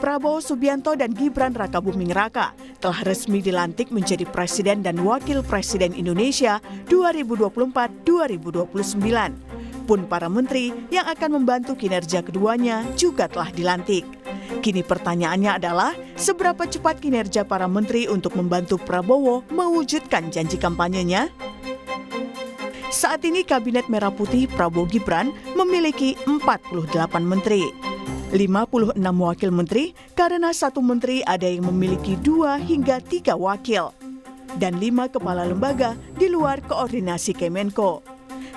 Prabowo Subianto dan Gibran Rakabuming Raka telah resmi dilantik menjadi Presiden dan Wakil Presiden Indonesia 2024-2029. Pun para menteri yang akan membantu kinerja keduanya juga telah dilantik. Kini pertanyaannya adalah, seberapa cepat kinerja para menteri untuk membantu Prabowo mewujudkan janji kampanyenya? Saat ini Kabinet Merah Putih Prabowo Gibran memiliki 48 menteri. 56 wakil menteri karena satu menteri ada yang memiliki 2 hingga 3 wakil. Dan 5 kepala lembaga di luar koordinasi Kemenko.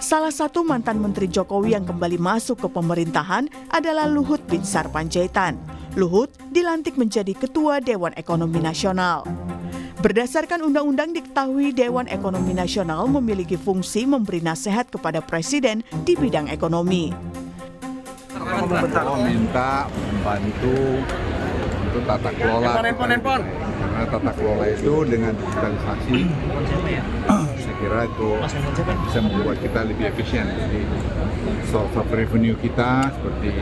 Salah satu mantan Menteri Jokowi yang kembali masuk ke pemerintahan adalah Luhut Binsar Panjaitan. Luhut dilantik menjadi Ketua Dewan Ekonomi Nasional. Berdasarkan undang-undang diketahui Dewan Ekonomi Nasional memiliki fungsi memberi nasihat kepada Presiden di bidang ekonomi. Minta membantu untuk tata kelola. Karena tata kelola itu dengan digitalisasi, saya kira itu bisa membuat kita lebih efisien. Jadi source of revenue kita seperti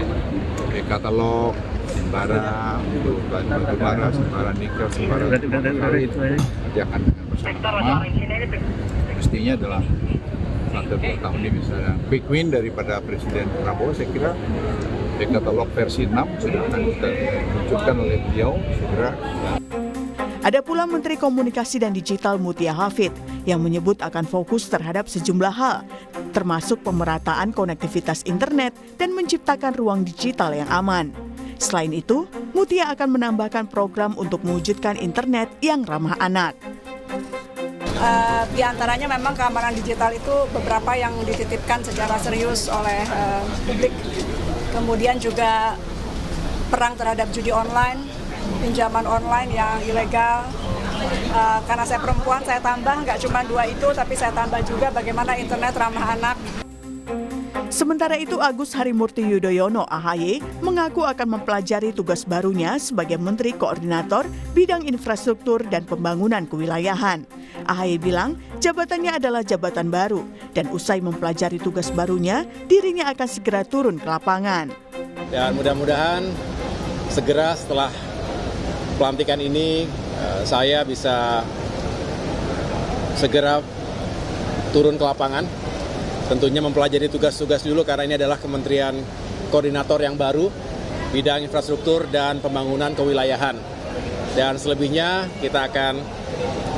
katalog, simbara, untuk batu bara, simbara nikel, simbara sawit, nanti akan dengan bersama-sama. Mestinya dalam 1-2 tahun ini misalnya quick win daripada Presiden Prabowo, saya kira katalog versi 6 sudah akan kita tunjukkan oleh beliau segera. Ada pula Menteri Komunikasi dan Digital Mutia Hafid yang menyebut akan fokus terhadap sejumlah hal, termasuk pemerataan konektivitas internet dan menciptakan ruang digital yang aman. Selain itu, Mutia akan menambahkan program untuk mewujudkan internet yang ramah anak. Di antaranya memang keamanan digital itu beberapa yang dititipkan secara serius oleh publik. Kemudian juga perang terhadap judi online, pinjaman online yang ilegal. Karena saya perempuan, saya tambah nggak cuma 2 itu, tapi saya tambah juga bagaimana internet ramah anak. Sementara itu, Agus Harimurti Yudhoyono (AHY) mengaku akan mempelajari tugas barunya sebagai Menteri Koordinator Bidang Infrastruktur dan Pembangunan Kewilayahan. AHY bilang jabatannya adalah jabatan baru dan usai mempelajari tugas barunya, dirinya akan segera turun ke lapangan. Dan mudah-mudahan segera setelah pelantikan ini saya bisa segera turun ke lapangan. Tentunya mempelajari tugas-tugas dulu karena ini adalah kementerian koordinator yang baru, bidang infrastruktur dan pembangunan kewilayahan. Dan selebihnya kita akan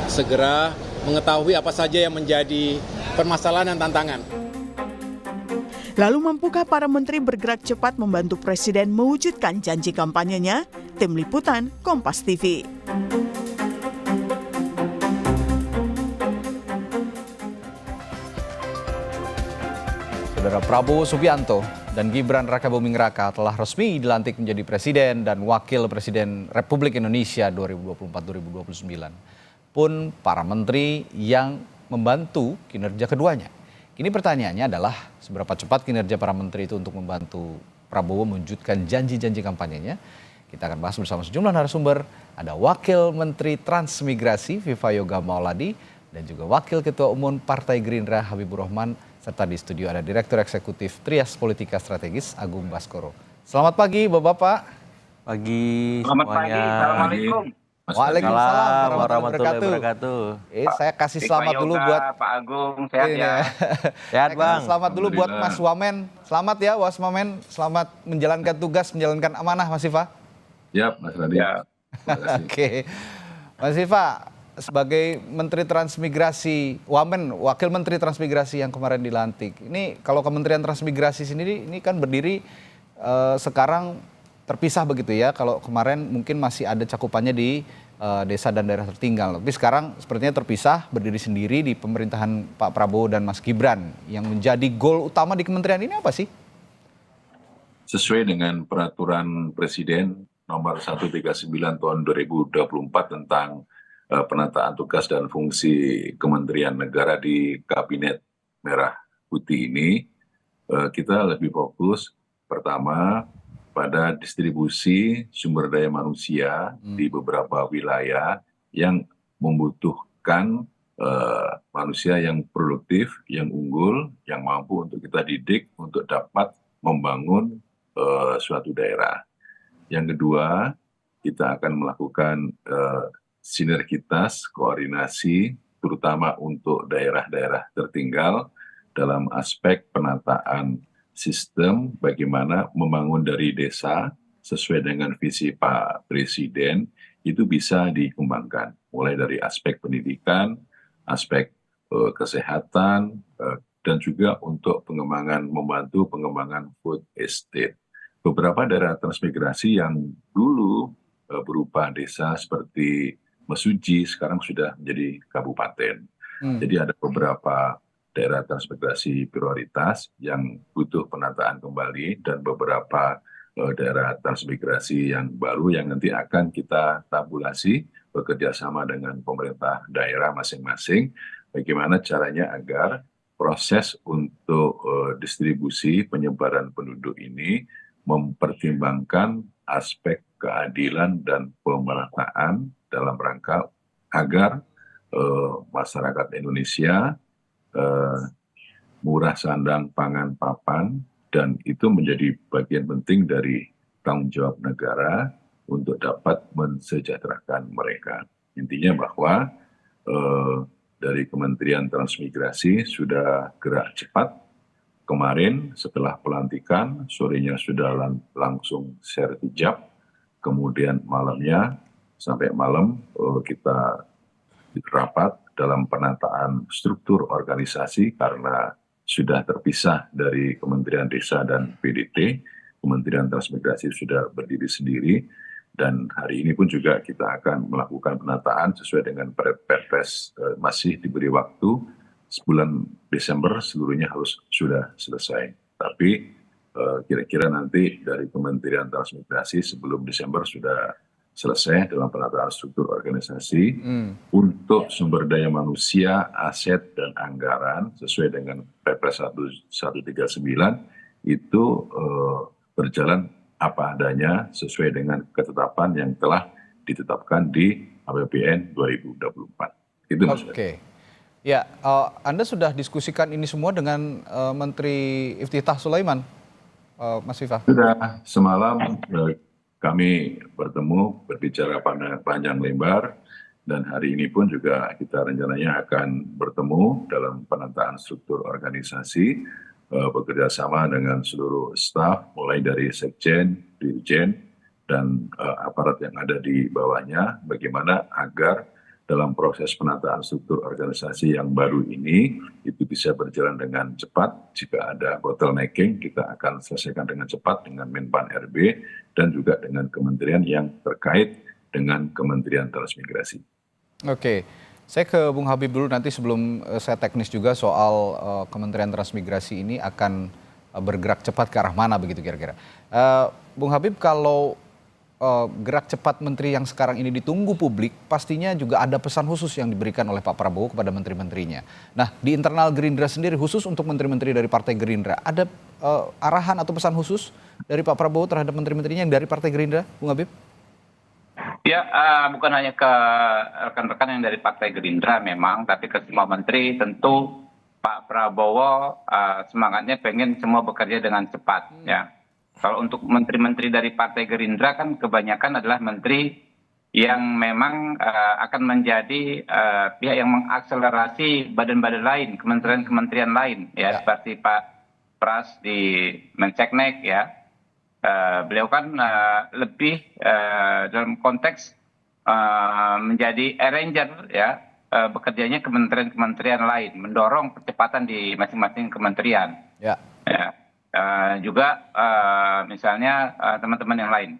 segera mengetahui apa saja yang menjadi permasalahan dan tantangan. Lalu mampukah para menteri bergerak cepat membantu Presiden mewujudkan janji kampanyenya? Tim Liputan, Kompas TV. Saudara Prabowo Subianto dan Gibran Rakabuming Raka telah resmi dilantik menjadi Presiden dan Wakil Presiden Republik Indonesia 2024-2029. Pun para menteri yang membantu kinerja keduanya. Kini pertanyaannya adalah seberapa cepat kinerja para menteri itu untuk membantu Prabowo mewujudkan janji-janji kampanyenya. Kita akan bahas bersama sejumlah narasumber. Ada Wakil Menteri Transmigrasi Viva Yoga Mauladi dan juga Wakil Ketua Umum Partai Gerindra Habibur Rahman. Serta di studio ada Direktur Eksekutif Trias Politika Strategis Agung Baskoro. Selamat pagi Bapak-Bapak. Pagi Selamat semuanya. pagi, Assalamualaikum. Waalaikumsalam warahmatullahi wabarakatuh. Saya kasih selamat dulu buat Pak Agung, sehat ya. Sehat Bang. Selamat dulu buat Mas Wamen. Selamat ya Mas Wamen, selamat menjalankan tugas, menjalankan amanah Mas Siva. Ya, Mas Radit. Ya. Oke. Mas Siva, sebagai Menteri Transmigrasi, Wamen, Wakil Menteri Transmigrasi yang kemarin dilantik. Ini kalau Kementerian Transmigrasi sendiri ini kan berdiri sekarang terpisah begitu ya. Kalau kemarin mungkin masih ada cakupannya di desa dan daerah tertinggal. Tapi sekarang sepertinya terpisah, berdiri sendiri di pemerintahan Pak Prabowo dan Mas Gibran. Yang menjadi goal utama di kementerian ini apa sih? Sesuai dengan peraturan Presiden nomor 139 tahun 2024 tentang penataan tugas dan fungsi Kementerian Negara di Kabinet Merah Putih ini, kita lebih fokus pertama pada distribusi sumber daya manusia di beberapa wilayah yang membutuhkan manusia yang produktif, yang unggul, yang mampu untuk kita didik untuk dapat membangun suatu daerah. Yang kedua, kita akan melakukan sinergitas, koordinasi, terutama untuk daerah-daerah tertinggal dalam aspek penataan sistem bagaimana membangun dari desa sesuai dengan visi Pak Presiden itu bisa dikembangkan. Mulai dari aspek pendidikan, aspek kesehatan, dan juga untuk membantu pengembangan food estate. Beberapa daerah transmigrasi yang dulu berupa desa seperti Mesuji sekarang sudah menjadi kabupaten. Jadi ada beberapa daerah transmigrasi prioritas yang butuh penataan kembali dan beberapa daerah transmigrasi yang baru yang nanti akan kita tabulasi bekerja sama dengan pemerintah daerah masing-masing. Bagaimana caranya agar proses untuk distribusi penyebaran penduduk ini mempertimbangkan aspek keadilan dan pemerataan dalam rangka agar masyarakat Indonesia murah sandang pangan papan, dan itu menjadi bagian penting dari tanggung jawab negara untuk dapat mensejahterakan mereka. Intinya bahwa dari Kementerian Transmigrasi sudah gerak cepat. Kemarin setelah pelantikan, sorenya sudah langsung sertijab, kemudian malamnya sampai malam kita rapat dalam penataan struktur organisasi karena sudah terpisah dari Kementerian Desa dan PDT. Kementerian Transmigrasi sudah berdiri sendiri, dan hari ini pun juga kita akan melakukan penataan sesuai dengan Perpres. Masih diberi waktu sebulan Desember seluruhnya harus sudah selesai. Tapi kira-kira nanti dari Kementerian Transmigrasi sebelum Desember sudah selesai dalam penataan struktur organisasi untuk sumber daya manusia, aset, dan anggaran sesuai dengan Perpres 139 itu berjalan apa adanya sesuai dengan ketetapan yang telah ditetapkan di APBN 2024. Itu Mas. Oke. Ya, Anda sudah diskusikan ini semua dengan Menteri Iftithah Sulaiman, Mas Viva? Sudah, semalam kami bertemu, berbicara panjang lebar, dan hari ini pun juga kita rencananya akan bertemu dalam penataan struktur organisasi, bekerja sama dengan seluruh staf, mulai dari sekjen, dirjen, dan aparat yang ada di bawahnya, bagaimana agar dalam proses penataan struktur organisasi yang baru ini itu bisa berjalan dengan cepat. Jika ada bottlenecking, kita akan selesaikan dengan cepat dengan Menpan RB dan juga dengan kementerian yang terkait dengan Kementerian Transmigrasi. Oke, saya ke Bung Habib dulu nanti sebelum saya teknis juga soal Kementerian Transmigrasi ini akan bergerak cepat ke arah mana begitu kira-kira. Bung Habib, kalau gerak cepat menteri yang sekarang ini ditunggu publik, pastinya juga ada pesan khusus yang diberikan oleh Pak Prabowo kepada menteri-menterinya. Nah, di internal Gerindra sendiri, khusus untuk menteri-menteri dari Partai Gerindra, ada arahan atau pesan khusus dari Pak Prabowo terhadap menteri-menterinya yang dari Partai Gerindra, Bung Habib? Ya, bukan hanya ke rekan-rekan yang dari Partai Gerindra memang, tapi ke semua menteri. Tentu Pak Prabowo semangatnya pengen semua bekerja dengan cepat, ya. Kalau untuk menteri-menteri dari Partai Gerindra kan kebanyakan adalah menteri yang memang akan menjadi pihak yang mengakselerasi badan-badan lain, kementerian-kementerian lain, ya, seperti Pak Pras di Menseknek, ya. Beliau kan lebih dalam konteks menjadi arranger, ya, bekerjanya kementerian-kementerian lain, mendorong percepatan di masing-masing kementerian. Ya. Ya. Juga misalnya teman-teman yang lain.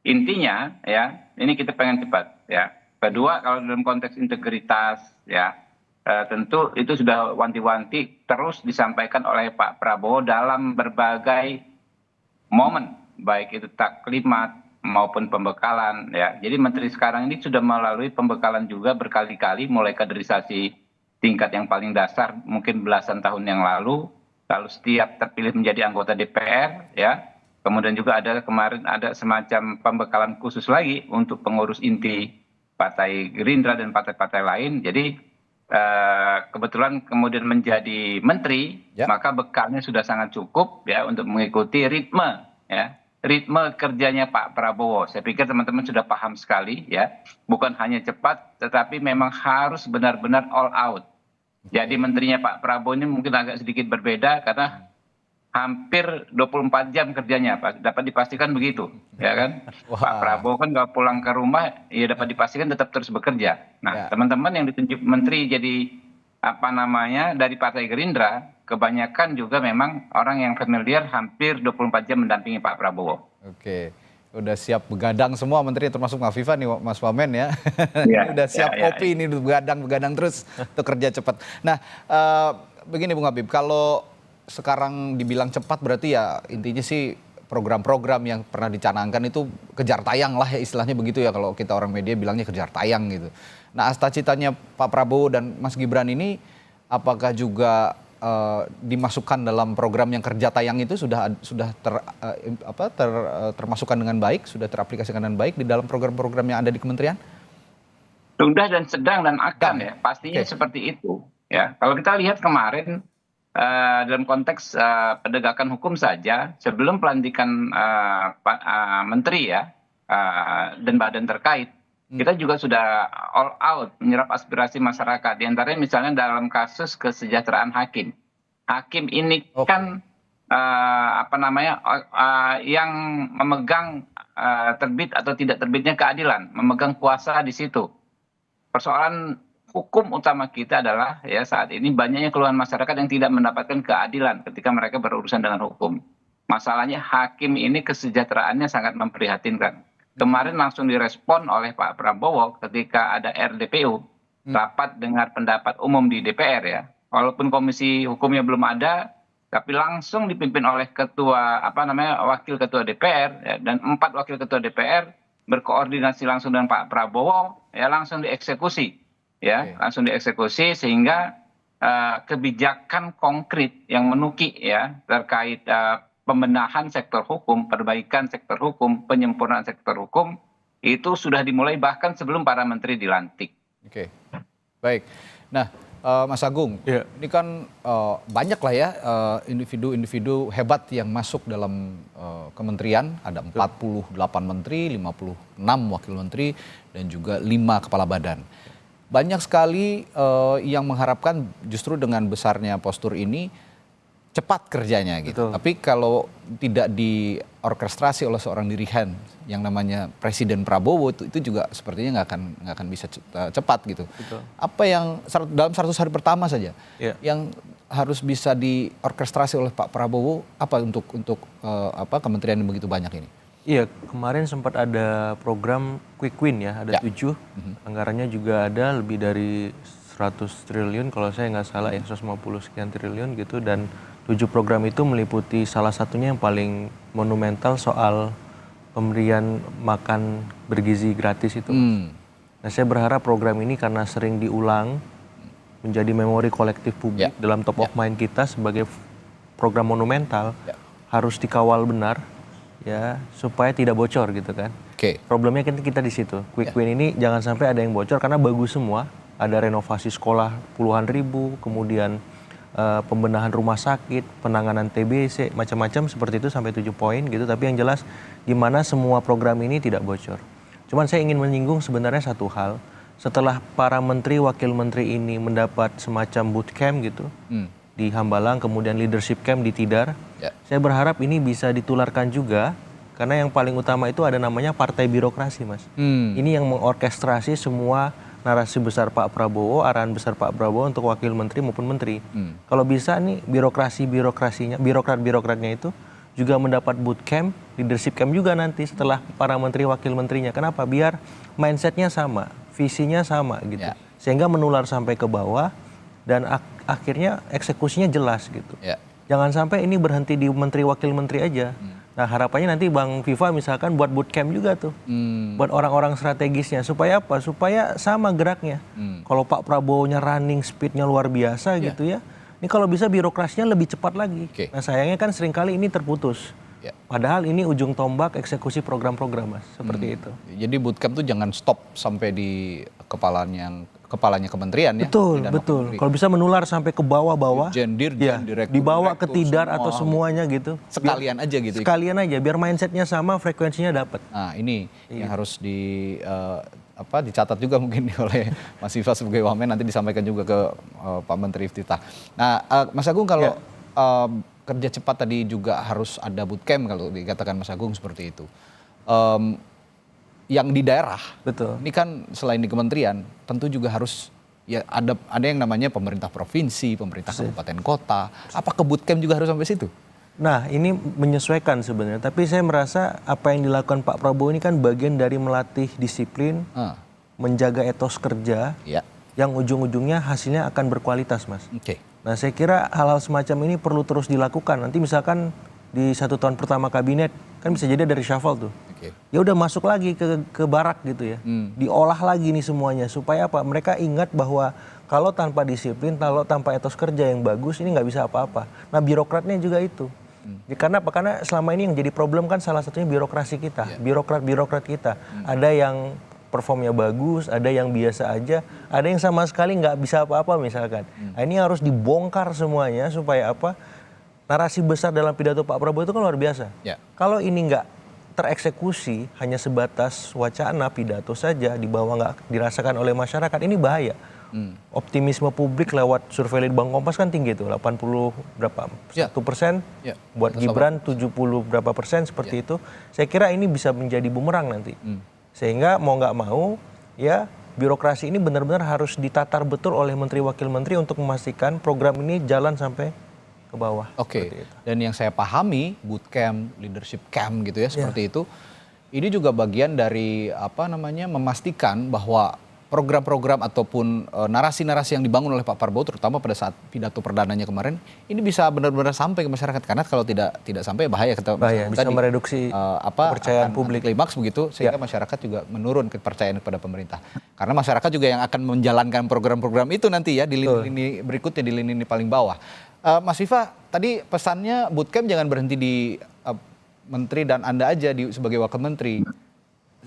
Intinya, ya, ini kita pengen cepat, ya. Kedua, kalau dalam konteks integritas, ya, tentu itu sudah wanti-wanti terus disampaikan oleh Pak Prabowo dalam berbagai momen, baik itu taklimat maupun pembekalan, ya. Jadi menteri sekarang ini sudah melalui pembekalan juga berkali-kali, mulai kaderisasi tingkat yang paling dasar mungkin belasan tahun yang lalu setiap terpilih menjadi anggota DPR, ya. Kemudian juga kemarin ada semacam pembekalan khusus lagi untuk pengurus inti Partai Gerindra dan partai-partai lain. Jadi kebetulan kemudian menjadi menteri, maka bekalnya sudah sangat cukup, ya, untuk mengikuti ritme, ya, ritme kerjanya Pak Prabowo. Saya pikir teman-teman sudah paham sekali ya, bukan hanya cepat, tetapi memang harus benar-benar all out. Jadi menterinya Pak Prabowo ini mungkin agak sedikit berbeda karena hampir 24 jam kerjanya, Pak. Dapat dipastikan begitu, ya kan? Wah. Pak Prabowo kan kalau pulang ke rumah, ya dapat dipastikan tetap terus bekerja. Nah, Ya. teman-teman yang ditunjuk menteri jadi dari Partai Gerindra, kebanyakan juga memang orang yang familiar hampir 24 jam mendampingi Pak Prabowo. Oke, udah siap begadang semua menteri termasuk Afifah nih Mas Wamen ya. Ya, Udah siap ya, kopi ini begadang terus untuk kerja cepat. Nah, begini Bung Habib, kalau sekarang dibilang cepat berarti ya intinya sih program-program yang pernah dicanangkan itu kejar tayang lah ya istilahnya begitu ya, kalau kita orang media bilangnya kejar tayang gitu. Nah, cita-citanya Pak Prabowo dan Mas Gibran ini apakah juga dimasukkan dalam program yang kerja tayang itu sudah termasukkan dengan baik, sudah teraplikasikan dengan baik di dalam program-program yang ada di kementerian? Sudah dan sedang dan akan ya, pastinya seperti itu. Ya, kalau kita lihat kemarin dalam konteks penegakan hukum saja, sebelum pelantikan menteri ya dan badan terkait, kita juga sudah all out menyerap aspirasi masyarakat. Di antaranya misalnya dalam kasus kesejahteraan hakim. Hakim ini kan yang memegang terbit atau tidak terbitnya keadilan, memegang kuasa di situ. Persoalan hukum utama kita adalah ya saat ini banyaknya keluhan masyarakat yang tidak mendapatkan keadilan ketika mereka berurusan dengan hukum. Masalahnya hakim ini kesejahteraannya sangat memprihatinkan. Kemarin langsung direspon oleh Pak Prabowo ketika ada RDPU, rapat dengar pendapat umum di DPR ya. Walaupun komisi hukumnya belum ada, tapi langsung dipimpin oleh wakil ketua DPR ya, dan 4 wakil ketua DPR berkoordinasi langsung dengan Pak Prabowo ya, langsung dieksekusi ya, langsung dieksekusi sehingga kebijakan konkret yang menukik ya terkait pembenahan sektor hukum, perbaikan sektor hukum, penyempurnaan sektor hukum itu sudah dimulai bahkan sebelum para menteri dilantik. Oke, baik. Nah, Mas Agung, ini kan banyak lah ya individu-individu hebat yang masuk dalam kementerian. Ada 48 menteri, 56 wakil menteri, dan juga 5 kepala badan. Banyak sekali yang mengharapkan justru dengan besarnya postur ini cepat kerjanya gitu. Tapi kalau tidak diorkestrasi oleh seorang dirigen yang namanya Presiden Prabowo itu juga sepertinya nggak akan bisa cepat gitu. Betul. Apa yang dalam 100 hari pertama saja yang harus bisa diorkestrasi oleh Pak Prabowo apa untuk kementerian yang begitu banyak ini? Iya, kemarin sempat ada program Quick Win ya, ada 7. Anggarannya juga ada lebih dari 100 triliun kalau saya nggak salah ya, 150 sekian triliun gitu, dan 7 program itu meliputi salah satunya yang paling monumental soal pemberian makan bergizi gratis itu. Nah, saya berharap program ini karena sering diulang menjadi memori kolektif publik dalam top of mind kita sebagai program monumental, harus dikawal benar ya supaya tidak bocor gitu kan. Problemnya kan kita di situ. Quick Win ini jangan sampai ada yang bocor karena bagus semua. Ada renovasi sekolah puluhan ribu, kemudian pembenahan rumah sakit, penanganan TBC, macam-macam seperti itu sampai 7 poin gitu. Tapi yang jelas gimana semua program ini tidak bocor. Cuman saya ingin menyinggung sebenarnya satu hal. Setelah para menteri, wakil menteri ini mendapat semacam bootcamp gitu di Hambalang, kemudian leadership camp di Tidar, saya berharap ini bisa ditularkan juga. Karena yang paling utama itu ada namanya partai birokrasi, Mas. Ini yang mengorkestrasi semua narasi besar Pak Prabowo, arahan besar Pak Prabowo untuk wakil menteri maupun menteri. Kalau bisa nih birokratnya itu juga mendapat bootcamp, leadership camp juga nanti setelah para menteri wakil menterinya. Kenapa? Biar mindsetnya sama, visinya sama gitu. Sehingga menular sampai ke bawah dan akhirnya eksekusinya jelas gitu. Jangan sampai ini berhenti di menteri wakil menteri aja. Nah, harapannya nanti Bang Viva misalkan buat bootcamp juga tuh. Buat orang-orang strategisnya. Supaya apa? Supaya sama geraknya. Kalau Pak Prabowo-nya running speed-nya luar biasa gitu ya. Ini kalau bisa birokrasinya lebih cepat lagi. Nah, sayangnya kan seringkali ini terputus. Padahal ini ujung tombak eksekusi program-program, Mas. Seperti itu. Jadi bootcamp tuh jangan stop sampai di kepalanya yang kepalanya kementerian ya. Betul, dan betul. Wakil Menteri. Kalau bisa menular sampai ke bawah-bawah, Dirjen, direktur, dibawa ke direktur, tidar semua. atau semuanya gitu. Sekalian aja gitu. Sekalian aja, biar mindsetnya sama, frekuensinya dapat. Nah ini yang harus dicatat juga mungkin oleh Mas Viva sebagai Wamen, nanti disampaikan juga ke Pak Menteri Iftitah. Nah Mas Agung, kalau kerja cepat tadi juga harus ada bootcamp kalau dikatakan Mas Agung seperti itu. Yang di daerah, Betul. ini kan selain di kementerian, tentu juga harus ya ada yang namanya pemerintah provinsi, pemerintah kabupaten kota. Apa ke bootcamp juga harus sampai situ? Nah, ini menyesuaikan sebenarnya. Tapi saya merasa apa yang dilakukan Pak Prabowo ini kan bagian dari melatih disiplin, menjaga etos kerja, yang ujung-ujungnya hasilnya akan berkualitas, Mas. Nah, saya kira hal-hal semacam ini perlu terus dilakukan. Nanti misalkan di 1 tahun pertama kabinet, kan bisa jadi dari shuffle tuh. Ya udah masuk lagi ke barak gitu ya. Diolah lagi nih semuanya. Supaya apa? Mereka ingat bahwa kalau tanpa disiplin, kalau tanpa etos kerja yang bagus, ini nggak bisa apa-apa. Nah, birokratnya juga itu. Ya, karena apa? Karena selama ini yang jadi problem kan salah satunya birokrasi kita. Birokrat kita. Ada yang performnya bagus, ada yang biasa aja, ada yang sama sekali nggak bisa apa-apa misalkan. Nah, ini harus dibongkar semuanya supaya apa? Narasi besar dalam pidato Pak Prabowo itu kan luar biasa. Kalau ini nggak tereksekusi, hanya sebatas wacana pidato saja, di bawah nggak dirasakan oleh masyarakat, ini bahaya. Optimisme publik lewat survei Litbang Kompas kan tinggi tuh, 80 berapa? 1%, buat Gibran 70 berapa persen seperti itu. Saya kira ini bisa menjadi bumerang nanti. Sehingga mau nggak mau, ya birokrasi ini benar-benar harus ditatar betul oleh Menteri Wakil Menteri untuk memastikan program ini jalan sampai ke bawah. Dan yang saya pahami bootcamp, leadership camp gitu ya seperti itu, ini juga bagian dari memastikan bahwa program-program ataupun narasi-narasi yang dibangun oleh Pak Prabowo, terutama pada saat pidato perdananya kemarin, ini bisa benar-benar sampai ke masyarakat. Karena kalau tidak sampai bahaya bisa mereduksi kepercayaan publik, klimaks begitu, sehingga masyarakat juga menurun kepercayaan kepada pemerintah. Karena masyarakat juga yang akan menjalankan program-program itu nanti ya di lini berikutnya, di lini paling bawah. Mas Viva, tadi pesannya bootcamp jangan berhenti di menteri dan Anda aja sebagai wakil menteri.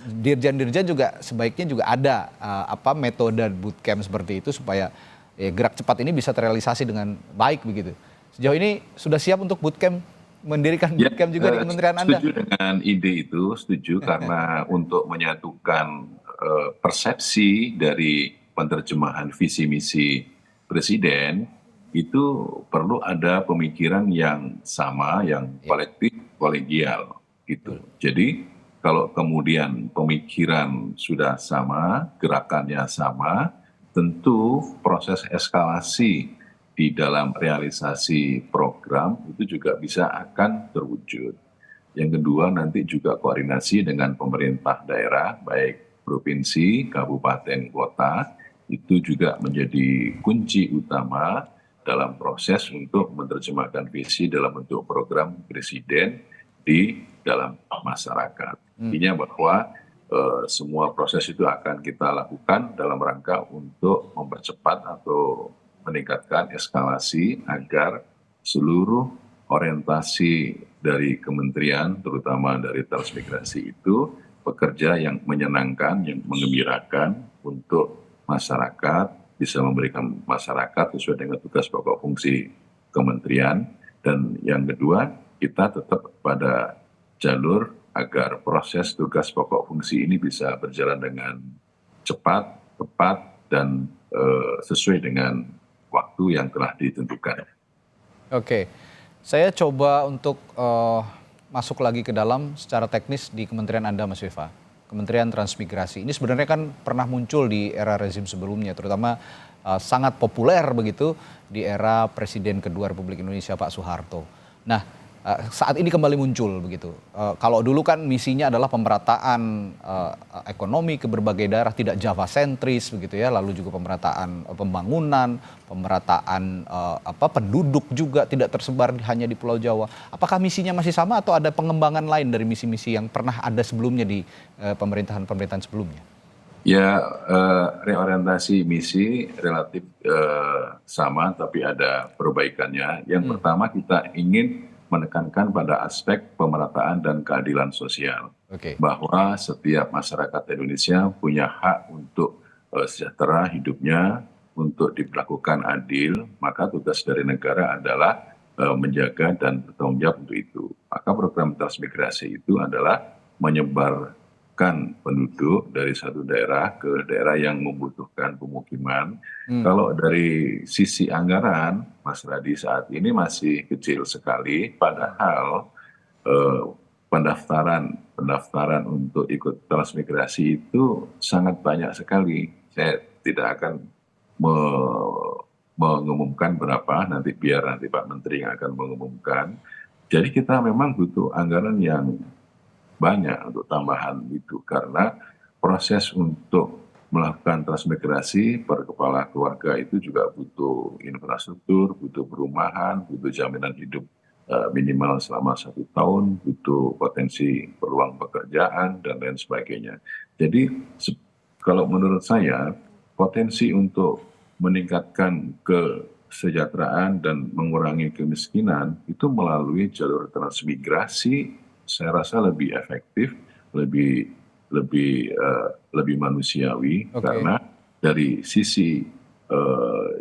Dirjen-dirjen juga sebaiknya juga ada metode bootcamp seperti itu supaya gerak cepat ini bisa terrealisasi dengan baik begitu. Sejauh ini sudah siap untuk bootcamp, mendirikan bootcamp juga di kementerian Anda? Setuju dengan ide itu, karena untuk menyatukan persepsi dari penerjemahan visi misi presiden, itu perlu ada pemikiran yang sama, yang kolektif, kolegial gitu. Jadi kalau kemudian pemikiran sudah sama, gerakannya sama, tentu proses eskalasi di dalam realisasi program itu juga bisa akan terwujud. Yang kedua, nanti juga koordinasi dengan pemerintah daerah, baik provinsi, kabupaten, kota, itu juga menjadi kunci utama dalam proses untuk menerjemahkan visi dalam bentuk program presiden di dalam masyarakat. Intinya bahwa semua proses itu akan kita lakukan dalam rangka untuk mempercepat atau meningkatkan eskalasi agar seluruh orientasi dari kementerian, terutama dari transmigrasi itu, pekerja yang menyenangkan, yang menggembirakan untuk masyarakat, bisa memberikan masyarakat sesuai dengan tugas pokok fungsi kementerian. Dan yang kedua, kita tetap pada jalur agar proses tugas pokok fungsi ini bisa berjalan dengan cepat, tepat, dan sesuai dengan waktu yang telah ditentukan. Saya coba untuk masuk lagi ke dalam secara teknis di kementerian Anda, Mas Viva. Kementerian Transmigrasi ini sebenarnya kan pernah muncul di era rezim sebelumnya, terutama sangat populer begitu di era Presiden kedua Republik Indonesia Pak Soeharto. Nah, saat ini kembali muncul begitu. Kalau dulu kan misinya adalah pemerataan ekonomi ke berbagai daerah, tidak Jawa sentris begitu ya, lalu juga pemerataan pembangunan, pemerataan penduduk juga tidak tersebar hanya di Pulau Jawa. Apakah misinya masih sama atau ada pengembangan lain dari misi-misi yang pernah ada sebelumnya di pemerintahan-pemerintahan sebelumnya? Ya, reorientasi misi relatif sama, tapi ada perbaikannya. Yang pertama, kita ingin menekankan pada aspek pemerataan dan keadilan sosial. Bahwa setiap masyarakat Indonesia punya hak untuk sejahtera hidupnya untuk dilakukan adil, maka tugas dari negara adalah menjaga dan bertanggung jawab untuk itu. Maka program transmigrasi itu adalah menyebarkan penduduk dari satu daerah ke daerah yang membutuhkan pemukiman. Kalau dari sisi anggaran, Mas Radi, saat ini masih kecil sekali, padahal pendaftaran untuk ikut transmigrasi itu sangat banyak sekali. Saya tidak akan mengumumkan berapa, nanti biar nanti Pak Menteri yang akan mengumumkan. Jadi kita memang butuh anggaran yang banyak untuk tambahan itu, karena proses untuk melakukan transmigrasi per kepala keluarga itu juga butuh infrastruktur, butuh perumahan, butuh jaminan hidup minimal selama 1 tahun, butuh potensi peluang pekerjaan, dan lain sebagainya. Jadi kalau menurut saya, potensi untuk meningkatkan kesejahteraan dan mengurangi kemiskinan itu melalui jalur transmigrasi, saya rasa lebih efektif, lebih manusiawi, karena dari sisi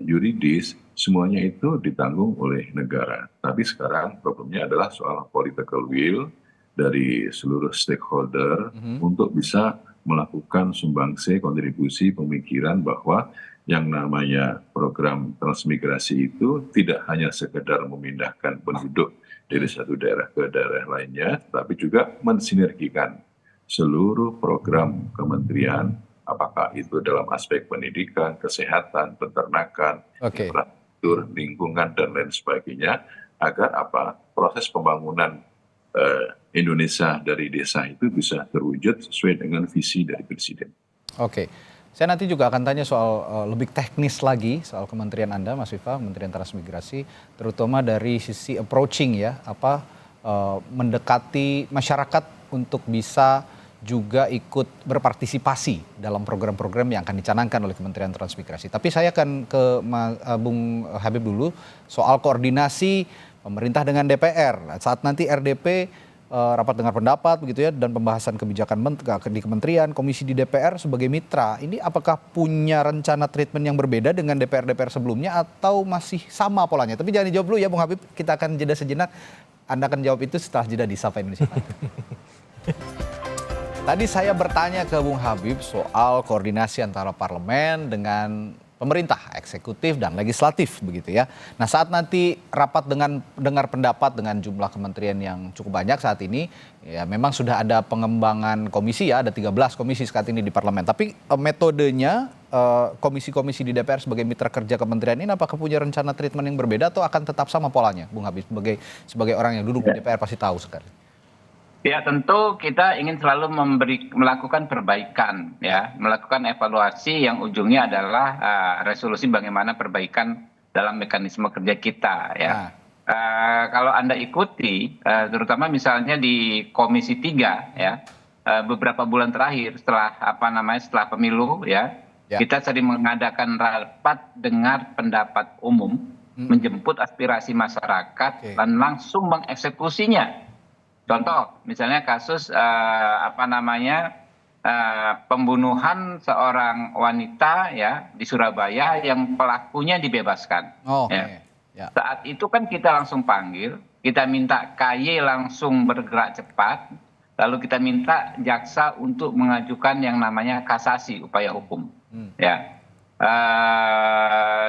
yuridis semuanya itu ditanggung oleh negara. Tapi sekarang problemnya adalah soal political will dari seluruh stakeholder untuk bisa melakukan sumbangsi, kontribusi, pemikiran bahwa yang namanya program transmigrasi itu tidak hanya sekedar memindahkan penduduk dari satu daerah ke daerah lainnya, tapi juga mensinergikan seluruh program kementerian, apakah itu dalam aspek pendidikan, kesehatan, peternakan, infrastruktur, lingkungan, dan lain sebagainya, agar proses pembangunan Indonesia dari desa itu bisa terwujud sesuai dengan visi dari Presiden. Saya nanti juga akan tanya soal lebih teknis lagi soal kementerian Anda, Mas Viva, Kementerian Transmigrasi, terutama dari sisi approaching ya, mendekati masyarakat untuk bisa juga ikut berpartisipasi dalam program-program yang akan dicanangkan oleh Kementerian Transmigrasi. Tapi saya akan ke Bung Habib dulu soal koordinasi pemerintah dengan DPR. Saat nanti RDP rapat dengar pendapat begitu ya, dan pembahasan kebijakan di kementerian, komisi di DPR sebagai mitra, ini apakah punya rencana treatment yang berbeda dengan DPR-DPR sebelumnya atau masih sama polanya? Tapi jangan dijawab dulu ya Bung Habib, kita akan jeda sejenak. Anda akan jawab itu setelah jeda di Sapa Indonesia. Tadi saya bertanya ke Bung Habib soal koordinasi antara parlemen dengan pemerintah, eksekutif dan legislatif begitu ya. Nah, saat nanti rapat dengar pendapat dengan jumlah kementerian yang cukup banyak saat ini, ya memang sudah ada pengembangan komisi ya, ada 13 komisi saat ini di parlemen. Tapi metodenya komisi-komisi di DPR sebagai mitra kerja kementerian ini apakah punya rencana treatment yang berbeda atau akan tetap sama polanya, Bung Habib, sebagai orang yang duduk di DPR pasti tahu sekali. Ya, tentu kita ingin selalu melakukan perbaikan, ya, melakukan evaluasi yang ujungnya adalah resolusi bagaimana perbaikan dalam mekanisme kerja kita, ya. Kalau Anda ikuti, terutama misalnya di Komisi 3, ya, beberapa bulan terakhir setelah pemilu, ya, kita sering mengadakan rapat dengar pendapat umum, menjemput aspirasi masyarakat dan langsung mengeksekusinya. Contoh, misalnya kasus pembunuhan seorang wanita ya di Surabaya yang pelakunya dibebaskan. Saat itu kan kita langsung panggil, kita minta KY langsung bergerak cepat, lalu kita minta jaksa untuk mengajukan yang namanya kasasi upaya hukum, ya,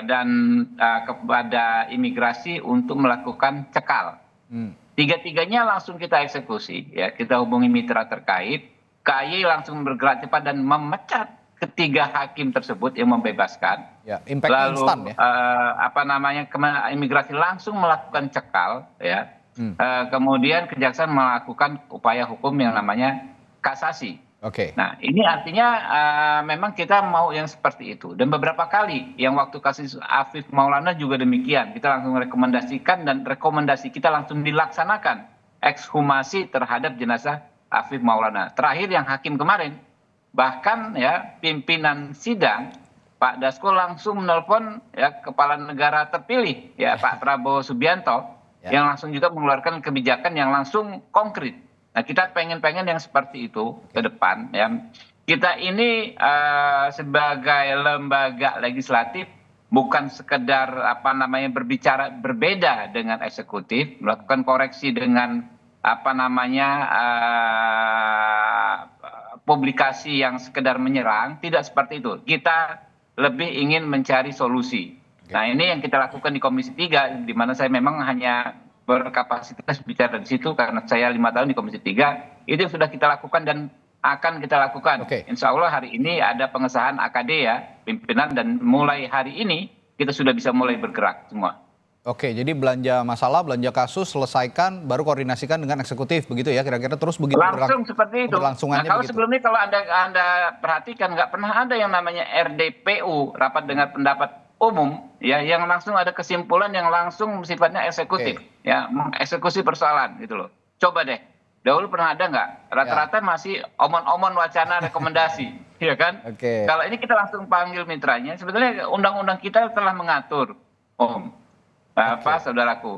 dan kepada imigrasi untuk melakukan cekal. Tiga-tiganya langsung kita eksekusi, ya, kita hubungi mitra terkait, KY langsung bergerak cepat dan memecat ketiga hakim tersebut yang membebaskan. Ya, impact lalu instan, ya. Imigrasi langsung melakukan cekal, ya. Kemudian kejaksaan melakukan upaya hukum yang namanya kasasi. Nah, ini artinya memang kita mau yang seperti itu. Dan beberapa kali yang waktu kasus Afif Maulana juga demikian. Kita langsung rekomendasikan dan rekomendasi kita langsung dilaksanakan ekshumasi terhadap jenazah Afif Maulana. Terakhir yang hakim kemarin, bahkan ya pimpinan sidang Pak Dasko langsung menelpon ya kepala negara terpilih ya Pak Prabowo Subianto yang langsung juga mengeluarkan kebijakan yang langsung konkret. Nah, kita pengen yang seperti itu ke depan, ya. kita ini sebagai lembaga legislatif bukan sekedar berbicara berbeda dengan eksekutif, melakukan koreksi dengan publikasi yang sekedar menyerang, tidak seperti itu. Kita lebih ingin mencari solusi. Nah, ini yang kita lakukan di Komisi 3, di mana saya memang hanya berkapasitas bicara di situ karena saya 5 tahun di Komisi 3. Itu sudah kita lakukan dan akan kita lakukan. Insya Allah hari ini ada pengesahan AKD ya, pimpinan, dan mulai hari ini kita sudah bisa mulai bergerak semua. Oke, jadi belanja masalah, belanja kasus, selesaikan, baru koordinasikan dengan eksekutif, begitu ya, kira-kira terus begitu. Langsung seperti itu. Nah, kalau begitu. sebelumnya kalau Anda perhatikan, nggak pernah ada yang namanya RDPU, rapat dengar pendapat umum, ya, yang langsung ada kesimpulan yang langsung sifatnya eksekutif, ya, mengeksekusi persoalan, gitu loh. Coba deh. Dahulu pernah ada nggak? Rata-rata masih omon-omon wacana rekomendasi, ya kan? Kalau ini kita langsung panggil mitranya. Sebetulnya undang-undang kita telah mengatur, saudaraku.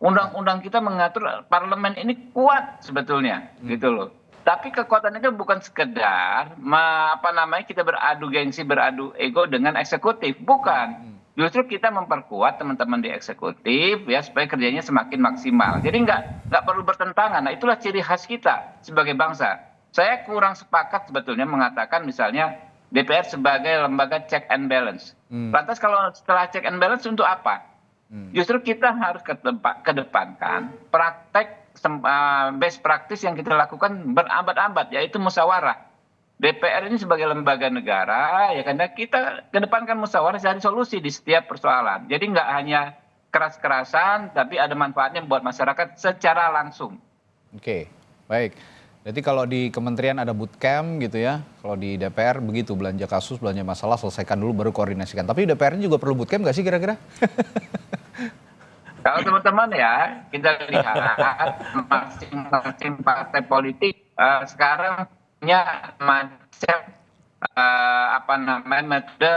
Undang-undang kita mengatur parlemen ini kuat sebetulnya, gitu loh. Tapi kekuatannya itu bukan sekedar kita beradu gengsi, beradu ego dengan eksekutif, bukan. Justru kita memperkuat teman-teman di eksekutif ya supaya kerjanya semakin maksimal. Jadi nggak perlu bertentangan. Nah, itulah ciri khas kita sebagai bangsa. Saya kurang sepakat sebetulnya mengatakan misalnya DPR sebagai lembaga check and balance. Lantas kalau setelah check and balance untuk apa? Justru kita harus kedepankan praktek best practice yang kita lakukan berabad-abad, yaitu musyawarah. DPR ini sebagai lembaga negara, ya karena kita kedepankan musyawarah cari solusi di setiap persoalan. Jadi nggak hanya keras-kerasan, tapi ada manfaatnya buat masyarakat secara langsung. Oke, baik. Jadi kalau di kementerian ada bootcamp gitu ya, kalau di DPR begitu, belanja kasus, belanja masalah, selesaikan dulu baru koordinasikan. Tapi DPR ini juga perlu bootcamp nggak sih kira-kira? Kalau teman-teman ya, kita lihat masing-masing partai politik sekarang punya macam metode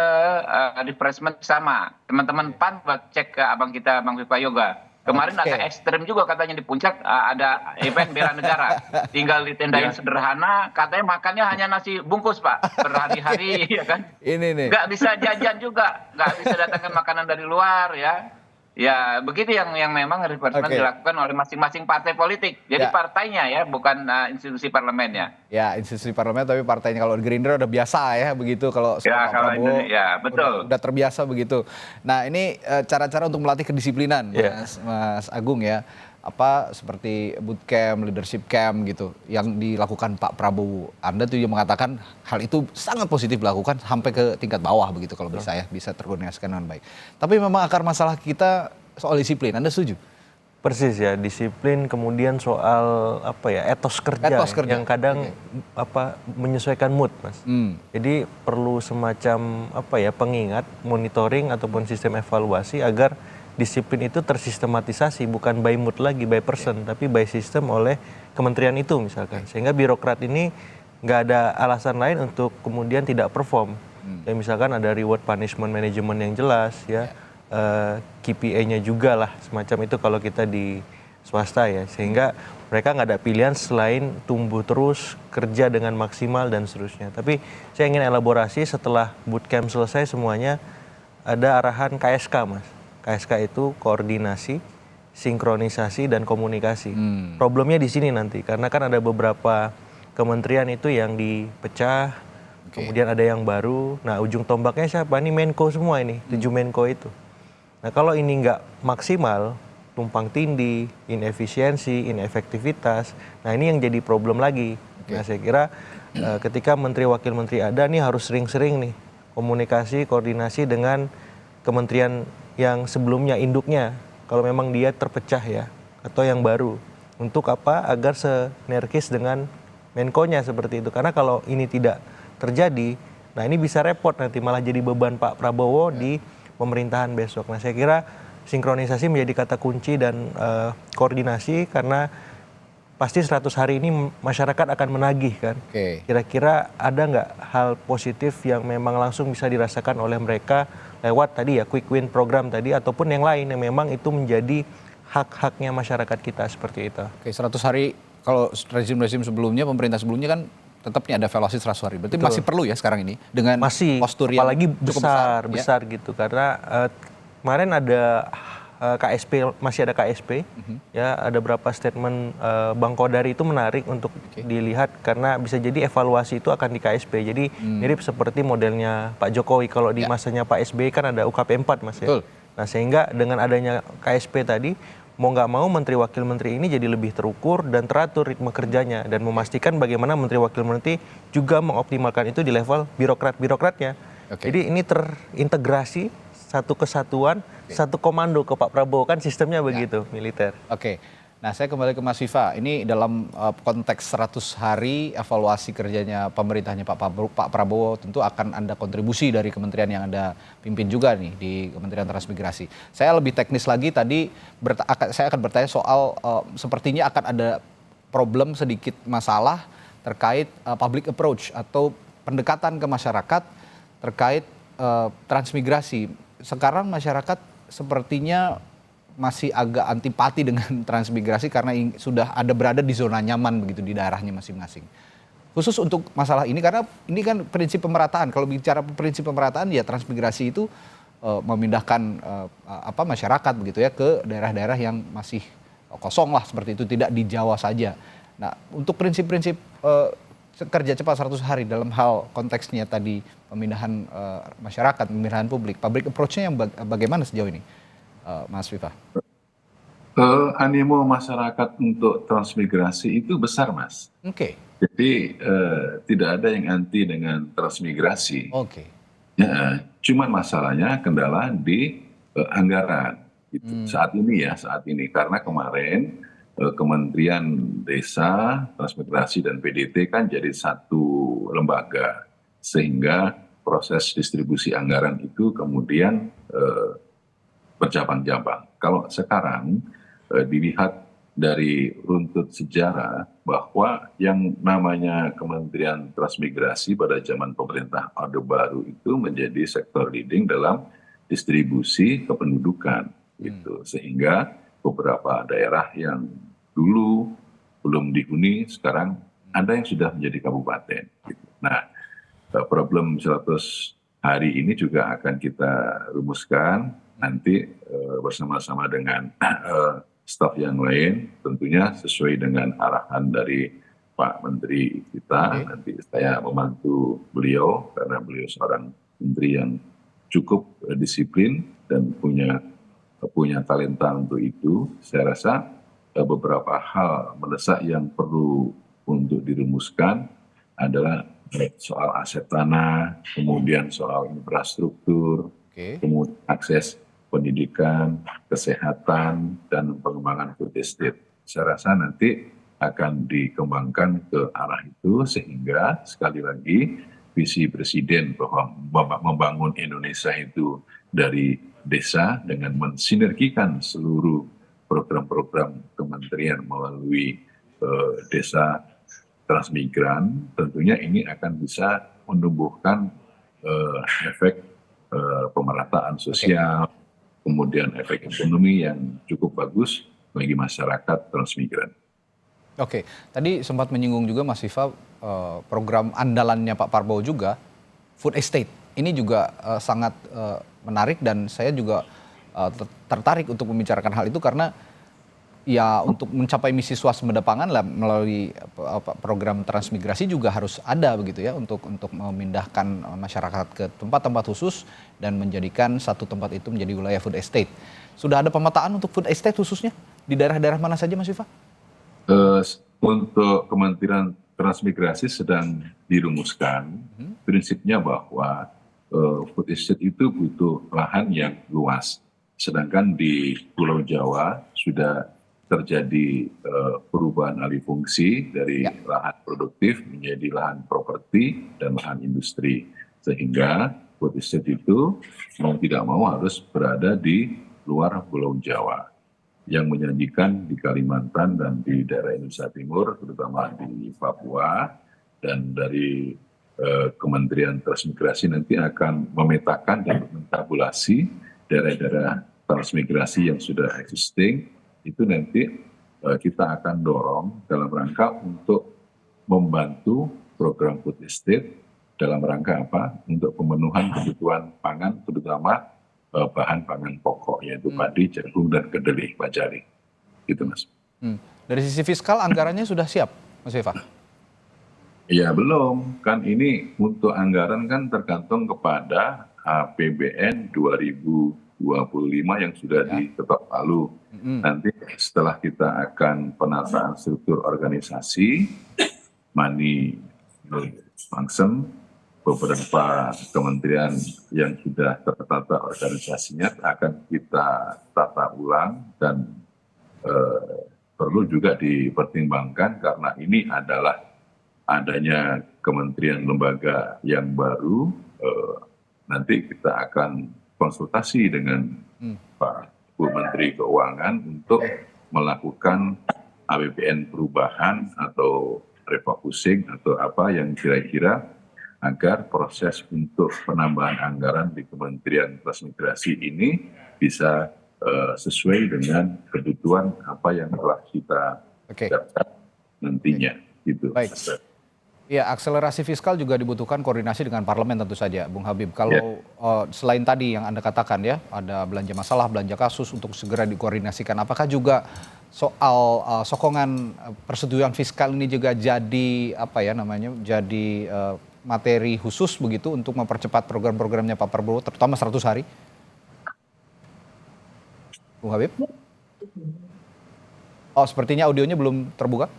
refreshment sama. Teman-teman PAN buat cek ke abang Viva Yoga. Kemarin agak ekstrem juga katanya di puncak ada event bela negara. Tinggal di tenda yang sederhana, katanya makannya hanya nasi bungkus Pak berhari-hari, ya kan? Ini nih. Nggak bisa jajan juga, nggak bisa datangkan makanan dari luar ya. Ya begitu yang memang refreshment dilakukan oleh masing-masing partai politik. Jadi partainya ya, bukan institusi parlemennya. Ya, institusi parlemen tapi partainya. Kalau di Gerindra udah biasa ya begitu, kalau ya, kalau Prabowo ya betul. Udah terbiasa begitu. Nah, ini cara-cara untuk melatih kedisiplinan, Mas Agung ya. Apa seperti bootcamp, leadership camp gitu yang dilakukan Pak Prabowo. Anda tuh mengatakan hal itu sangat positif dilakukan sampai ke tingkat bawah begitu kalau bisa ya, bisa terkoordinasikan dengan baik. Tapi memang akar masalah kita soal disiplin. Anda setuju? Persis ya, disiplin, kemudian soal etos kerja yang kadang menyesuaikan mood, Mas. Jadi perlu semacam pengingat, monitoring ataupun sistem evaluasi agar disiplin itu tersistematisasi, bukan by mood lagi, by person, tapi by system oleh kementerian itu misalkan. Sehingga birokrat ini nggak ada alasan lain untuk kemudian tidak perform. Ya, misalkan ada reward punishment management yang jelas, ya, KPI-nya juga lah semacam itu kalau kita di swasta ya. Sehingga mereka nggak ada pilihan selain tumbuh terus, kerja dengan maksimal dan seterusnya. Tapi saya ingin elaborasi setelah bootcamp selesai semuanya ada arahan KSK, Mas. KSK itu koordinasi, sinkronisasi, dan komunikasi. Problemnya di sini nanti, karena kan ada beberapa kementerian itu yang dipecah, kemudian ada yang baru. Nah, ujung tombaknya siapa? Ini Menko semua ini, 7 Menko itu. Nah, kalau ini nggak maksimal, tumpang tindih, inefisiensi, inefektivitas, nah ini yang jadi problem lagi. Nah, saya kira ketika menteri wakil menteri ada nih harus sering-sering nih komunikasi, koordinasi dengan kementerian yang sebelumnya induknya, kalau memang dia terpecah ya, atau yang baru. Untuk apa? Agar sinergis dengan Menko-nya seperti itu. Karena kalau ini tidak terjadi, nah ini bisa repot nanti, malah jadi beban Pak Prabowo di pemerintahan besok. Nah, saya kira sinkronisasi menjadi kata kunci dan koordinasi, karena pasti 100 hari ini masyarakat akan menagih kan. Kira-kira ada nggak hal positif yang memang langsung bisa dirasakan oleh mereka lewat tadi ya quick win program tadi, ataupun yang lain yang memang itu menjadi hak-haknya masyarakat kita seperti itu. 100 hari kalau rezim-rezim sebelumnya, pemerintah sebelumnya kan tetap nih ada evaluasi 100 hari. Berarti Betul. masih perlu ya sekarang ini dengan Masih, postur yang apalagi cukup besar gitu, karena kemarin ada KSP, masih ada KSP, ya ada beberapa statement Bang Kodari itu menarik untuk dilihat karena bisa jadi evaluasi itu akan di KSP. Jadi mirip seperti modelnya Pak Jokowi kalau di masanya Pak SBY kan ada UKP 4 Mas ya. Betul. Nah sehingga dengan adanya KSP tadi mau nggak mau menteri wakil menteri ini jadi lebih terukur dan teratur ritme kerjanya dan memastikan bagaimana menteri wakil menteri juga mengoptimalkan itu di level birokratnya. Jadi ini terintegrasi satu kesatuan, satu komando ke Pak Prabowo, kan sistemnya begitu militer. Oke. Nah, saya kembali ke Mas Viva. Ini dalam konteks 100 hari evaluasi kerjanya pemerintahnya Pak Prabowo, tentu akan ada kontribusi dari kementerian yang Anda pimpin juga nih di Kementerian Transmigrasi. Saya lebih teknis lagi tadi, saya akan bertanya soal sepertinya akan ada problem sedikit masalah terkait public approach atau pendekatan ke masyarakat terkait transmigrasi. Sekarang masyarakat sepertinya masih agak antipati dengan transmigrasi karena sudah ada berada di zona nyaman begitu di daerahnya masing-masing. Khusus untuk masalah ini karena ini kan prinsip pemerataan. Kalau bicara prinsip pemerataan ya transmigrasi itu memindahkan masyarakat begitu ya ke daerah-daerah yang masih kosong lah seperti itu, tidak di Jawa saja. Nah, untuk prinsip-prinsip kerja cepat 100 hari dalam hal konteksnya tadi pemindahan masyarakat, pemindahan publik approach-nya yang bagaimana sejauh ini? Mas Viva. Animo masyarakat untuk transmigrasi itu besar, Mas. Oke. Jadi tidak ada yang anti dengan transmigrasi. Oke. Ya, cuman masalahnya kendala di anggaran. Gitu. Saat ini karena kemarin Kementerian Desa, Transmigrasi dan PDT kan jadi satu lembaga sehingga proses distribusi anggaran itu kemudian bercabang-cabang. Kalau sekarang dilihat dari runtut sejarah bahwa yang namanya Kementerian Transmigrasi pada zaman pemerintah Orde Baru itu menjadi sektor leading dalam distribusi kependudukan gitu. Sehingga beberapa daerah yang dulu belum dihuni sekarang ada yang sudah menjadi kabupaten gitu. Nah, problem 100 hari ini juga akan kita rumuskan nanti bersama-sama dengan staf yang lain, tentunya sesuai dengan arahan dari Pak Menteri kita. Nanti saya membantu beliau karena beliau seorang menteri yang cukup disiplin dan punya talenta untuk itu. Saya rasa beberapa hal mendesak yang perlu untuk dirumuskan adalah soal aset tanah, kemudian soal infrastruktur, kemudian akses pendidikan, kesehatan, dan pengembangan food estate. Saya rasa nanti akan dikembangkan ke arah itu sehingga sekali lagi visi Presiden bahwa membangun Indonesia itu dari desa dengan mensinergikan seluruh program-program kementerian melalui desa transmigran, tentunya ini akan bisa menumbuhkan efek pemerataan sosial, kemudian efek ekonomi yang cukup bagus bagi masyarakat transmigran. Oke, tadi sempat menyinggung juga Mas Viva program andalannya Pak Prabowo juga, food estate. Ini juga sangat menarik dan saya juga tertarik untuk membicarakan hal itu karena ya untuk mencapai misi swasembada pangan lah melalui program transmigrasi juga harus ada begitu ya untuk memindahkan masyarakat ke tempat-tempat khusus dan menjadikan satu tempat itu menjadi wilayah food estate. Sudah ada pemetaan untuk food estate khususnya di daerah-daerah mana saja Mas Viva? Untuk Kementerian Transmigrasi sedang dirumuskan prinsipnya bahwa food estate itu butuh lahan yang luas. Sedangkan di Pulau Jawa sudah terjadi perubahan alih fungsi dari lahan produktif menjadi lahan properti dan lahan industri. Sehingga food estate itu mau tidak mau harus berada di luar Pulau Jawa. Yang menjanjikan di Kalimantan dan di daerah Indonesia Timur, terutama di Papua, dan dari Kementerian Transmigrasi nanti akan memetakan dan mentabulasi daerah-daerah transmigrasi yang sudah existing, itu nanti kita akan dorong dalam rangka untuk membantu program food estate dalam rangka apa? Untuk pemenuhan kebutuhan pangan, terutama bahan pangan pokok, yaitu padi, jagung, dan kedelai, pacari. Gitu, Mas. Dari sisi fiskal, anggarannya sudah siap, Mas Viva? Ya belum, kan ini untuk anggaran kan tergantung kepada APBN 2025 yang sudah diketok palu. Nanti setelah kita akan penataan struktur organisasi, money function, beberapa kementerian yang sudah tertata organisasinya akan kita tata ulang dan perlu juga dipertimbangkan karena ini adalah adanya kementerian lembaga yang baru. Nanti kita akan konsultasi dengan Pak Bu Menteri Keuangan untuk melakukan APBN perubahan atau refocusing atau apa yang kira-kira agar proses untuk penambahan anggaran di Kementerian Transmigrasi ini bisa sesuai dengan kebutuhan apa yang telah kita daftar nantinya. Gitu. Baik. Ya, akselerasi fiskal juga dibutuhkan koordinasi dengan parlemen tentu saja, Bung Habib. Kalau selain tadi yang Anda katakan ya, ada belanja masalah, belanja kasus untuk segera dikoordinasikan, apakah juga soal sokongan persetujuan fiskal ini juga jadi apa ya namanya, jadi materi khusus begitu untuk mempercepat program-programnya Pak Prabowo, terutama 100 hari? Bung Habib? Oh, sepertinya audionya belum terbuka.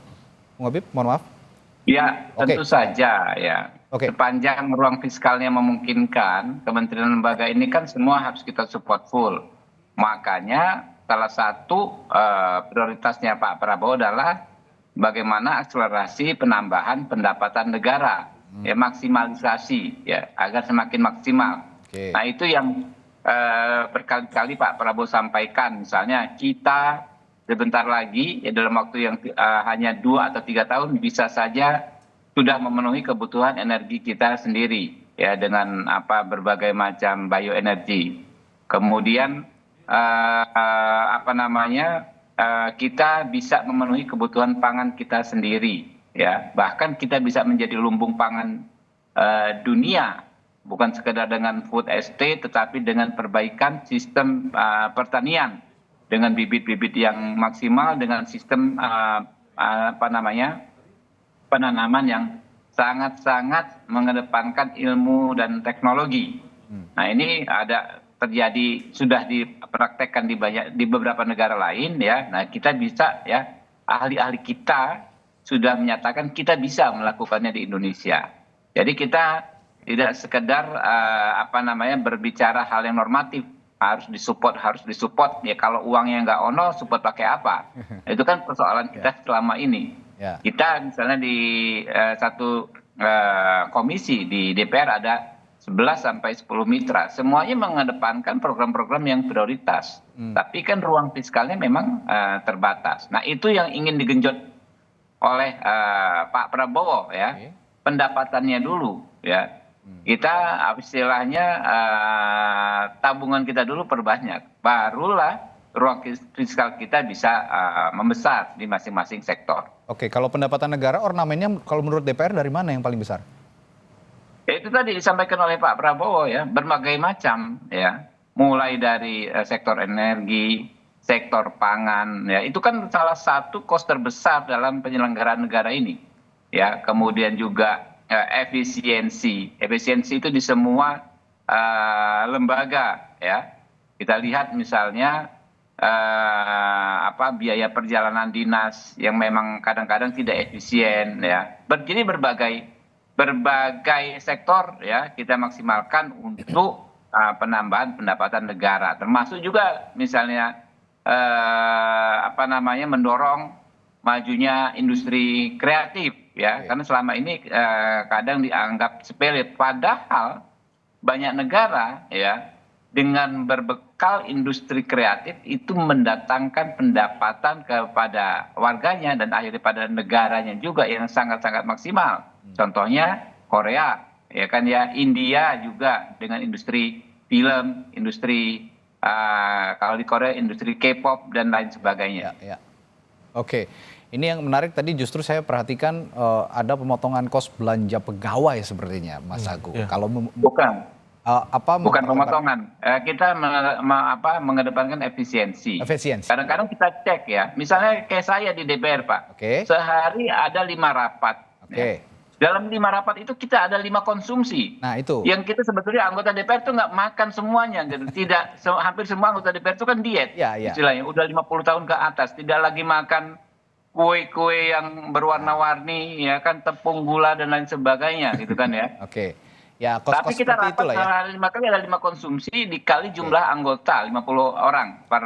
Bung Habib, mohon maaf. Ya, tentu saja ya. Sepanjang ruang fiskalnya memungkinkan, kementerian lembaga ini kan semua harus kita support full. Makanya salah satu prioritasnya Pak Prabowo adalah bagaimana akselerasi penambahan pendapatan negara, ya maksimalisasi ya agar semakin maksimal. Nah itu yang berkali-kali Pak Prabowo sampaikan, misalnya kita sebentar lagi ya dalam waktu yang hanya 2 atau 3 tahun bisa saja sudah memenuhi kebutuhan energi kita sendiri ya dengan berbagai macam bioenergi. Kemudian kita bisa memenuhi kebutuhan pangan kita sendiri ya, bahkan kita bisa menjadi lumbung pangan dunia, bukan sekedar dengan food estate tetapi dengan perbaikan sistem pertanian dengan bibit-bibit yang maksimal, dengan sistem penanaman yang sangat-sangat mengedepankan ilmu dan teknologi. Nah ini sudah dipraktekkan di beberapa negara lain ya. Nah kita bisa ya, ahli-ahli kita sudah menyatakan kita bisa melakukannya di Indonesia. Jadi kita tidak sekedar berbicara hal yang normatif, harus disupport ya, kalau uangnya nggak ono support pakai apa, itu kan persoalan kita selama ini. Kita misalnya di satu komisi di DPR ada 11 sampai 10 mitra, semuanya mengedepankan program-program yang prioritas, tapi kan ruang fiskalnya memang terbatas. Nah itu yang ingin digenjot oleh Pak Prabowo ya, pendapatannya dulu ya. Kita istilahnya tabungan kita dulu perbanyak, barulah ruang fiskal kita bisa membesar di masing-masing sektor. Oke, kalau pendapatan negara ornamennya kalau menurut DPR dari mana yang paling besar? Ya, itu tadi disampaikan oleh Pak Prabowo ya, berbagai macam ya, mulai dari sektor energi, sektor pangan ya, itu kan salah satu kos terbesar dalam penyelenggaraan negara ini ya. Kemudian juga efisiensi itu di semua lembaga ya. Kita lihat misalnya biaya perjalanan dinas yang memang kadang-kadang tidak efisien ya. Jadi berbagai sektor ya kita maksimalkan untuk penambahan pendapatan negara, termasuk juga misalnya mendorong majunya industri kreatif ya, karena selama ini kadang dianggap sepele, padahal banyak negara ya dengan berbekal industri kreatif itu mendatangkan pendapatan kepada warganya dan akhirnya pada negaranya juga yang sangat-sangat maksimal. Contohnya Korea ya kan ya, India juga dengan industri film, industri kalau di Korea industri K-pop dan lain sebagainya. Oke, Ini yang menarik tadi justru saya perhatikan ada pemotongan kos belanja pegawai sepertinya, Mas Agung. Kalau Bukan. apa Bukan memperhatikan- pemotongan. Kita mengedepankan efisiensi. Efisiensi. Kadang-kadang kita cek ya. Misalnya kayak saya di DPR, Pak. Oke. Sehari ada 5 rapat. Oke. Ya. Dalam 5 rapat itu kita ada 5 konsumsi. Nah, itu. Yang kita sebetulnya anggota DPR itu nggak makan semuanya. Gitu. Tidak, hampir semua anggota DPR itu kan diet. Ya, ya. Istilahnya. Udah 50 tahun ke atas. Tidak lagi makan kue-kue yang berwarna-warni, ya kan, tepung, gula, dan lain sebagainya. Gitu kan ya. Oke. Ya, Tapi kos-kos kita seperti rapat itulah ya. sehari 5 kali, ada 5 konsumsi dikali jumlah anggota 50 orang per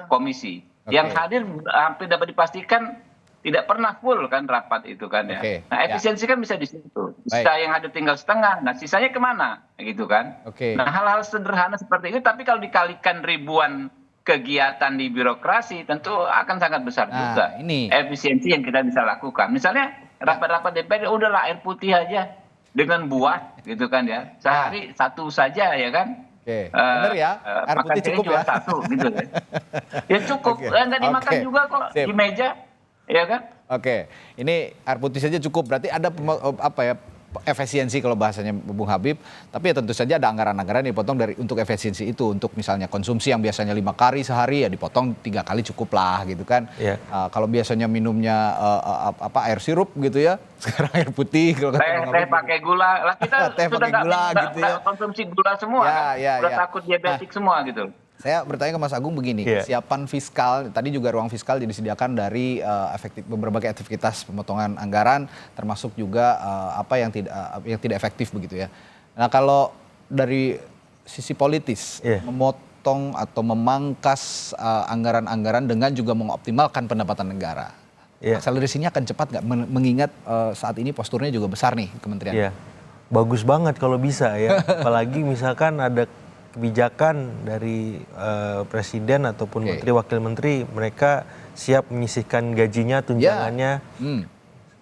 komisi. Oke. Yang hadir hampir dapat dipastikan tidak pernah full kan rapat itu kan ya. Oke, Nah, ya. efisiensi kan bisa di situ. Baik. Sisa yang hadir tinggal setengah. Nah, sisanya kemana? Gitu kan. Oke. Nah, hal-hal sederhana seperti itu, tapi kalau dikalikan ribuan kegiatan di birokrasi tentu akan sangat besar Nah, juga ini. efisiensi yang kita bisa lakukan. Misalnya rapat-rapat DPR udahlah air putih aja dengan buah gitu kan ya. Sehari satu saja ya kan. Oke. Bener ya? Air Makan putih siang cukup juga ya? satu gitu ya. Ya cukup. Oke. Nggak dimakan Oke. juga kok Sip. di meja. Ya kan? Oke, ini air putih saja cukup. Berarti ada efisiensi kalau bahasanya Bung Habib. Tapi ya tentu saja ada anggaran-anggaran yang dipotong untuk efisiensi itu. Untuk misalnya konsumsi yang biasanya 5 kali sehari ya dipotong 3 kali cukup lah gitu kan. Iya. Kalau biasanya minumnya air sirup gitu ya, sekarang air putih. Kalau kata Bung Teh Habib. pakai gula. Lah kita Teh sudah pakai gula gitu ya. nggak konsumsi gula semua. Ya, kan? ya, Udah ya. takut diabetik semua gitu. Saya bertanya ke Mas Agung begini, Iya. kesiapan fiskal, tadi juga ruang fiskal disediakan dari berbagai aktivitas pemotongan anggaran, termasuk juga apa yang tidak efektif begitu ya. Nah kalau dari sisi politis, Iya. memotong atau memangkas anggaran-anggaran dengan juga mengoptimalkan pendapatan negara, Iya. akselerasinya akan cepat nggak? Mengingat saat ini posturnya juga besar nih kementerian. Iya, bagus banget kalau bisa ya. Apalagi misalkan ada kebijakan dari presiden ataupun Oke. menteri wakil menteri, mereka siap menyisihkan gajinya, tunjangannya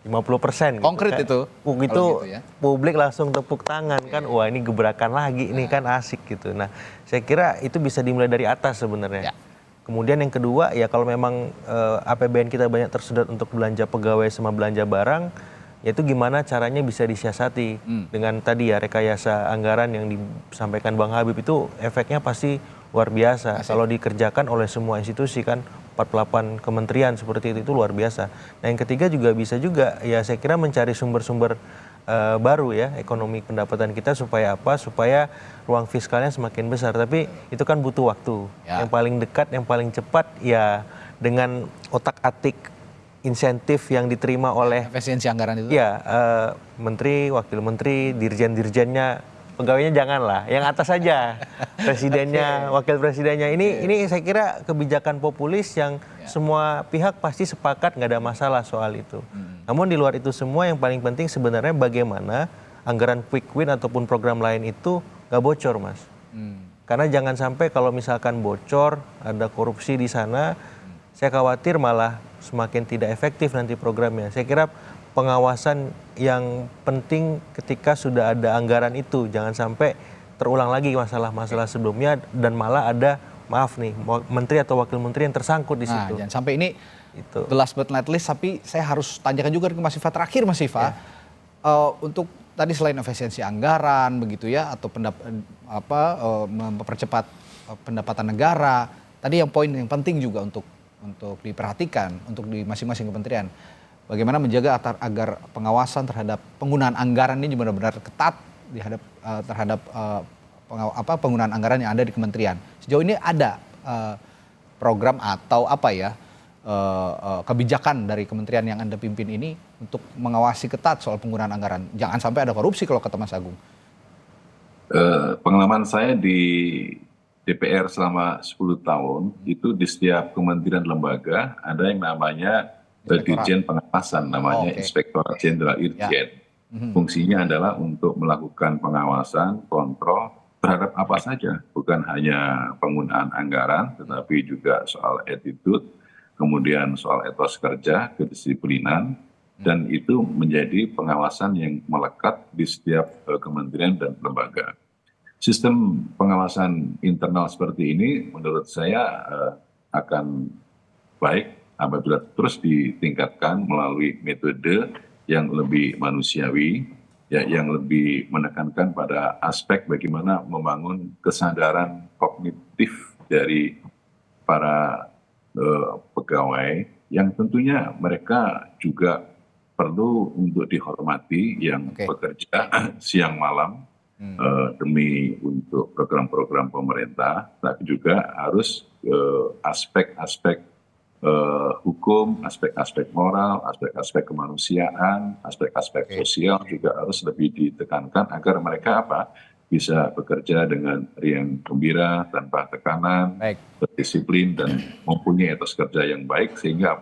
50%. Konkret itu, Itu kalau gitu ya. publik langsung tepuk tangan kan, wah ini gebrakan lagi, ini kan asik gitu. Nah, saya kira itu bisa dimulai dari atas sebenarnya. Ya. Kemudian yang kedua ya kalau memang APBN kita banyak tersedot untuk belanja pegawai sama belanja barang, yaitu gimana caranya bisa disiasati dengan tadi ya rekayasa anggaran yang disampaikan Bang Habib itu efeknya pasti luar biasa. Kalau dikerjakan oleh semua institusi kan 48 kementerian seperti itu luar biasa. Nah yang ketiga juga bisa juga ya saya kira mencari sumber-sumber baru ya ekonomi pendapatan kita supaya apa? Supaya ruang fiskalnya semakin besar. Tapi itu kan butuh waktu. Ya. Yang paling dekat, yang paling cepat ya dengan otak-atik insentif yang diterima oleh Efisiensi anggaran itu. ya menteri, wakil menteri, dirjen-dirjennya, pegawainya janganlah, yang atas saja, presidennya, wakil presidennya. Ini saya kira kebijakan populis yang semua pihak pasti sepakat, nggak ada masalah soal itu. Namun di luar itu semua yang paling penting sebenarnya bagaimana anggaran quick win ataupun program lain itu nggak bocor, Mas. Karena jangan sampai kalau misalkan bocor, ada korupsi di sana, saya khawatir malah semakin tidak efektif nanti programnya. Saya kira pengawasan yang penting ketika sudah ada anggaran itu. Jangan sampai terulang lagi masalah-masalah sebelumnya dan malah ada, maaf nih, menteri atau wakil menteri yang tersangkut di Nah, situ. jangan sampai ini Itu. the last but not least, tapi saya harus tanyakan juga ke Mas Siva terakhir, Mas Siva. Untuk tadi selain efisiensi anggaran begitu ya, atau mempercepat pendapatan negara, tadi yang poin yang penting juga untuk diperhatikan untuk di masing-masing kementerian. Bagaimana menjaga agar pengawasan terhadap penggunaan anggaran ini benar-benar ketat terhadap penggunaan anggaran yang ada di kementerian. Sejauh ini ada program atau kebijakan dari kementerian yang Anda pimpin ini untuk mengawasi ketat soal penggunaan anggaran. Jangan sampai ada korupsi kalau kata Mas Agung. Pengalaman saya di DPR selama 10 tahun, itu di setiap kementerian lembaga ada yang namanya Dirjen Pengawasan, namanya Inspektorat Jenderal Irjen. Fungsinya adalah untuk melakukan pengawasan, kontrol terhadap apa saja, bukan hanya penggunaan anggaran, tetapi juga soal attitude, kemudian soal etos kerja, kedisiplinan, dan itu menjadi pengawasan yang melekat di setiap kementerian dan lembaga. Sistem pengawasan internal seperti ini menurut saya akan baik apabila terus ditingkatkan melalui metode yang lebih manusiawi, ya, yang lebih menekankan pada aspek bagaimana membangun kesadaran kognitif dari para pegawai yang tentunya mereka juga perlu untuk dihormati yang bekerja siang malam demi untuk program-program pemerintah, tapi juga harus aspek-aspek hukum, aspek-aspek moral, aspek-aspek kemanusiaan, aspek-aspek sosial juga harus lebih ditekankan agar mereka bisa bekerja dengan riang gembira, tanpa tekanan, berdisiplin dan mempunyai etos kerja yang baik sehingga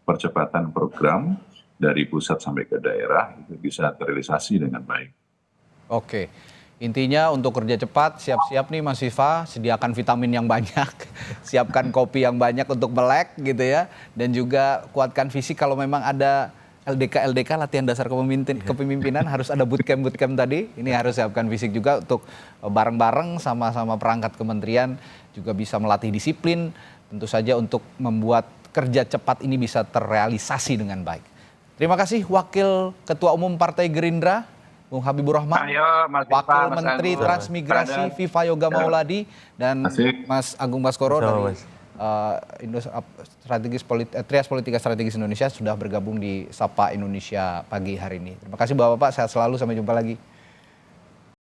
percepatan program dari pusat sampai ke daerah itu bisa terrealisasi dengan baik. Oke. Intinya untuk kerja cepat, siap-siap nih Mas Viva, sediakan vitamin yang banyak, siapkan kopi yang banyak untuk melek gitu ya, dan juga kuatkan fisik kalau memang ada LDK latihan dasar kepemimpinan harus ada bootcamp tadi, ini harus siapkan fisik juga untuk bareng-bareng sama-sama perangkat kementerian juga bisa melatih disiplin, tentu saja untuk membuat kerja cepat ini bisa terrealisasi dengan baik. Terima kasih Wakil Ketua Umum Partai Gerindra, Bung Habibur Rahman, Wakil Menteri Transmigrasi Viva Yoga Mauladi, dan Mas Agung Baskoro dari Trias Politika Strategis Indonesia sudah bergabung di Sapa Indonesia pagi hari ini. Terima kasih Bapak-Bapak, sehat selalu, sampai jumpa lagi.